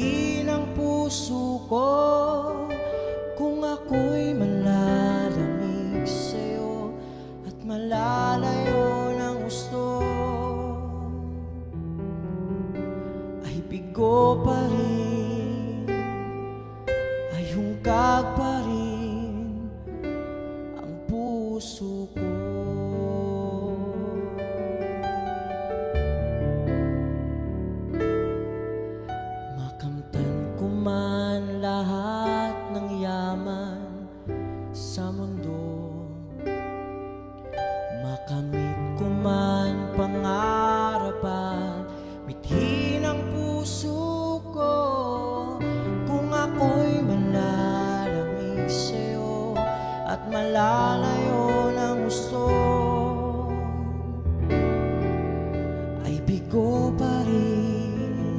mithi ng puso ko. Kung ako'y malalamig sa'yo at malalayo ng gusto, ay bigo pa rin, ay hungkag pa rin ang puso ko. Makamtan ko man lahat ng yaman sa mundo, makamit ko man pangarap at mithi ng puso ko. Kung ako'y malalamig sa'yo at malalayo ng gusto, ay bigo pa rin,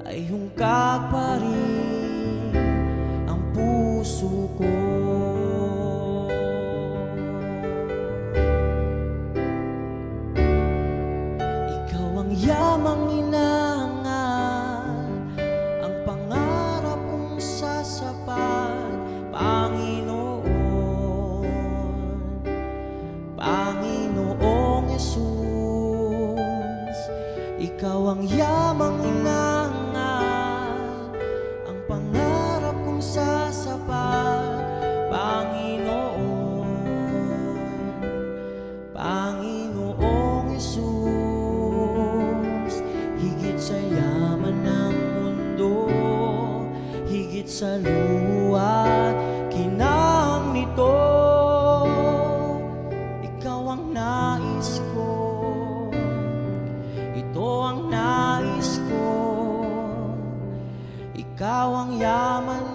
ay hungkag pa rin ang puso ko. Ikaw ang yamang inaangal, ang pangarap kong sasapat, Panginoon, Panginoong Jesus. Ikaw ang yamang inaangal, ang pangarap kong sasapat, Panginoon, Panginoong Jesus. Higit sa yaman ng mundo, higit sa luwa't kinang nito, ikaw ang nais ko, ito ang nais ko. Ikaw ang yaman